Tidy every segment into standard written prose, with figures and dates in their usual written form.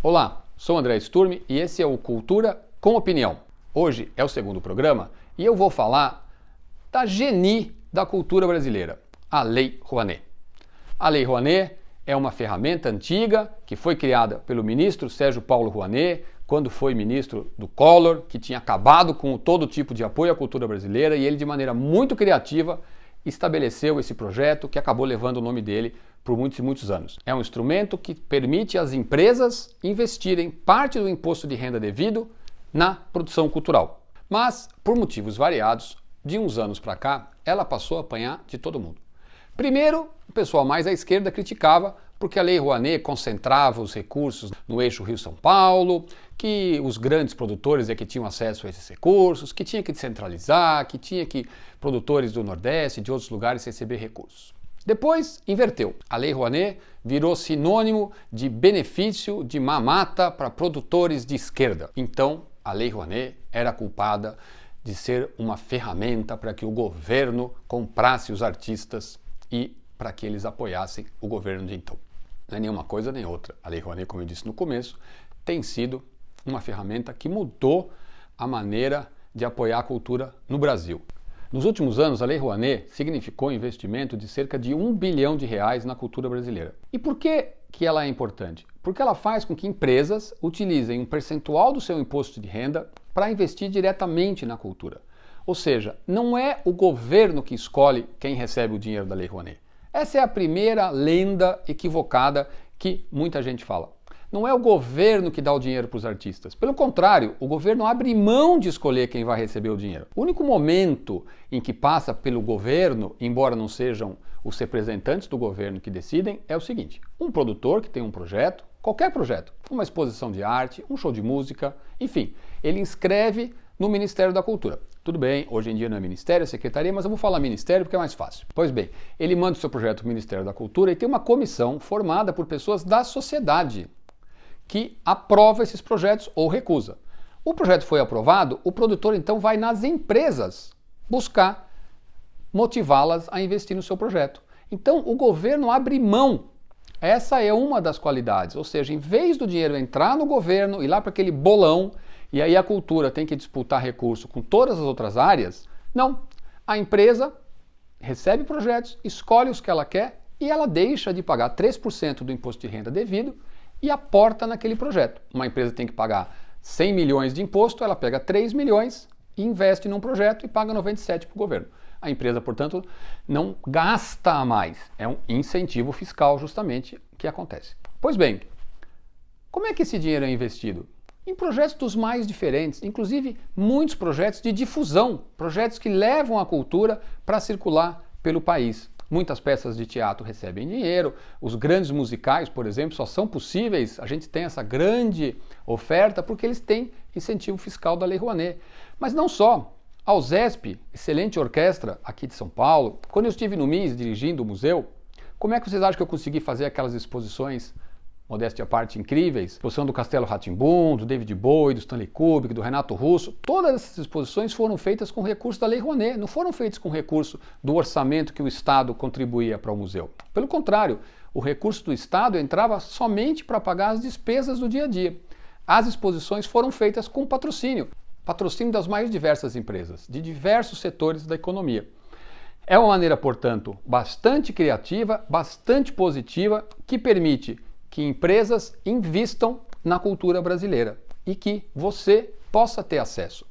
Olá, sou André Sturm e esse é o Cultura com Opinião. Hoje é o segundo programa e eu vou falar da genie da cultura brasileira, a Lei Rouanet. A Lei Rouanet é uma ferramenta antiga que foi criada pelo ministro Sérgio Paulo Rouanet quando foi ministro do Collor, que tinha acabado com todo tipo de apoio à cultura brasileira, e ele, de maneira muito criativa, estabeleceu esse projeto que acabou levando o nome dele por muitos e muitos anos. É um instrumento que permite às empresas investirem parte do imposto de renda devido na produção cultural. Mas, por motivos variados, de uns anos para cá, ela passou a apanhar de todo mundo. Primeiro, o pessoal mais à esquerda criticava porque a Lei Rouanet concentrava os recursos no eixo Rio-São Paulo, que os grandes produtores é que tinham acesso a esses recursos, que tinha que descentralizar, que tinha que produtores do Nordeste e de outros lugares receber recursos. Depois, inverteu. A Lei Rouanet virou sinônimo de benefício de mamata para produtores de esquerda. Então, a Lei Rouanet era culpada de ser uma ferramenta para que o governo comprasse os artistas e para que eles apoiassem o governo de então. Não é nenhuma coisa nem outra. A Lei Rouanet, como eu disse no começo, tem sido uma ferramenta que mudou a maneira de apoiar a cultura no Brasil. Nos últimos anos, a Lei Rouanet significou um investimento de cerca de R$1 bilhão na cultura brasileira. E por que ela é importante? Porque ela faz com que empresas utilizem um percentual do seu imposto de renda para investir diretamente na cultura. Ou seja, não é o governo que escolhe quem recebe o dinheiro da Lei Rouanet. Essa é a primeira lenda equivocada que muita gente fala. Não é o governo que dá o dinheiro para os artistas. Pelo contrário, o governo abre mão de escolher quem vai receber o dinheiro. O único momento em que passa pelo governo, embora não sejam os representantes do governo que decidem, é o seguinte: um produtor que tem um projeto, qualquer projeto, uma exposição de arte, um show de música, enfim, ele inscreve no Ministério da Cultura. Tudo bem, hoje em dia não é Ministério, é Secretaria, mas eu vou falar Ministério porque é mais fácil. Pois bem, ele manda o seu projeto para o Ministério da Cultura e tem uma comissão formada por pessoas da sociedade que aprova esses projetos ou recusa. O projeto foi aprovado, o produtor então vai nas empresas buscar motivá-las a investir no seu projeto. Então o governo abre mão. Essa é uma das qualidades, ou seja, em vez do dinheiro entrar no governo e lá para aquele bolão, e aí a cultura tem que disputar recurso com todas as outras áreas, não. A empresa recebe projetos, escolhe os que ela quer e ela deixa de pagar 3% do imposto de renda devido e aporta naquele projeto. Uma empresa tem que pagar 100 milhões de imposto, ela pega 3 milhões e investe num projeto e paga 97 para o governo. A empresa, portanto, não gasta mais. É um incentivo fiscal justamente que acontece. Pois bem, como é que esse dinheiro é investido? Em projetos dos mais diferentes, inclusive muitos projetos de difusão, projetos que levam a cultura para circular pelo país. Muitas peças de teatro recebem dinheiro, os grandes musicais, por exemplo, só são possíveis, a gente tem essa grande oferta porque eles têm incentivo fiscal da Lei Rouanet. Mas não só. A USESP, excelente orquestra aqui de São Paulo, quando eu estive no MIS dirigindo o museu, como é que vocês acham que eu consegui fazer aquelas exposições, modéstia à parte, incríveis? Exposição do Castelo Rá-Tim-Bum, do David Bowie, do Stanley Kubrick, do Renato Russo. Todas essas exposições foram feitas com recurso da Lei Rouanet, não foram feitas com recurso do orçamento que o Estado contribuía para o museu. Pelo contrário, o recurso do Estado entrava somente para pagar as despesas do dia a dia. As exposições foram feitas com patrocínio das mais diversas empresas, de diversos setores da economia. É uma maneira, portanto, bastante criativa, bastante positiva, que permite que empresas invistam na cultura brasileira e que você possa ter acesso.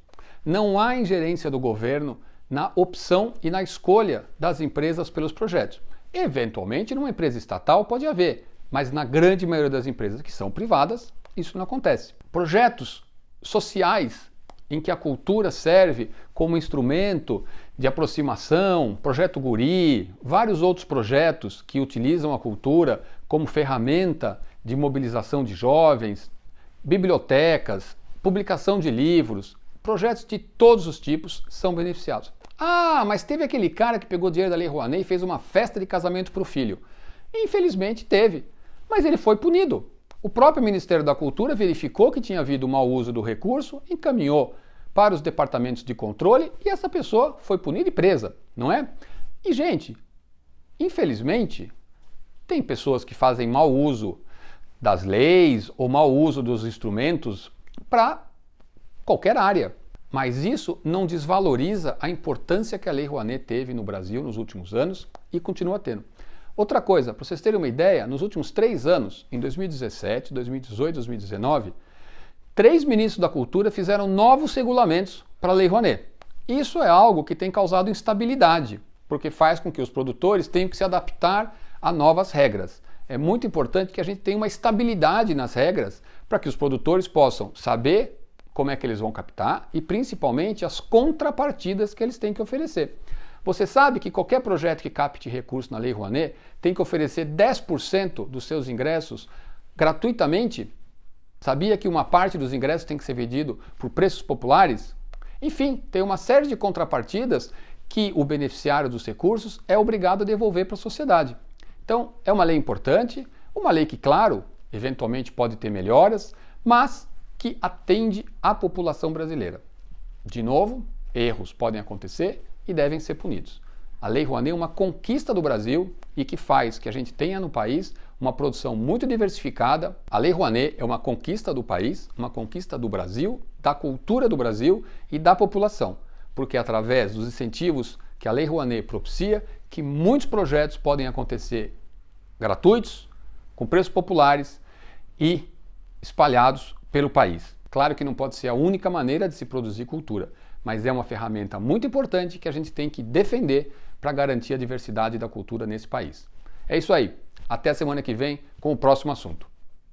Não há ingerência do governo na opção e na escolha das empresas pelos projetos. Eventualmente, numa empresa estatal pode haver, mas na grande maioria das empresas que são privadas, isso não acontece. Projetos sociais em que a cultura serve como instrumento de aproximação, Projeto Guri, vários outros projetos que utilizam a cultura como ferramenta de mobilização de jovens, bibliotecas, publicação de livros, projetos de todos os tipos são beneficiados. Ah, mas teve aquele cara que pegou dinheiro da Lei Rouanet e fez uma festa de casamento para o filho. Infelizmente teve, mas ele foi punido. O próprio Ministério da Cultura verificou que tinha havido mau uso do recurso, encaminhou para os departamentos de controle e essa pessoa foi punida e presa, não é? E, gente, infelizmente, tem pessoas que fazem mau uso das leis ou mau uso dos instrumentos para qualquer área. Mas isso não desvaloriza a importância que a Lei Rouanet teve no Brasil nos últimos anos e continua tendo. Outra coisa, para vocês terem uma ideia, nos últimos 3 anos, em 2017, 2018 e 2019, 3 ministros da Cultura fizeram novos regulamentos para a Lei Rouanet. Isso é algo que tem causado instabilidade, porque faz com que os produtores tenham que se adaptar a novas regras. É muito importante que a gente tenha uma estabilidade nas regras para que os produtores possam saber como é que eles vão captar e principalmente as contrapartidas que eles têm que oferecer. Você sabe que qualquer projeto que capte recurso na Lei Rouanet tem que oferecer 10% dos seus ingressos gratuitamente? Sabia que uma parte dos ingressos tem que ser vendido por preços populares? Enfim, tem uma série de contrapartidas que o beneficiário dos recursos é obrigado a devolver para a sociedade. Então, é uma lei importante, uma lei que, claro, eventualmente pode ter melhoras, mas que atende à população brasileira. De novo, erros podem acontecer e devem ser punidos. A Lei Rouanet é uma conquista do Brasil e que faz que a gente tenha no país uma produção muito diversificada. A Lei Rouanet é uma conquista do país, uma conquista do Brasil, da cultura do Brasil e da população, porque é através dos incentivos que a Lei Rouanet propicia que muitos projetos podem acontecer gratuitos, com preços populares e espalhados pelo país. Claro que não pode ser a única maneira de se produzir cultura, mas é uma ferramenta muito importante que a gente tem que defender para garantir a diversidade da cultura nesse país. É isso aí. Até a semana que vem com o próximo assunto.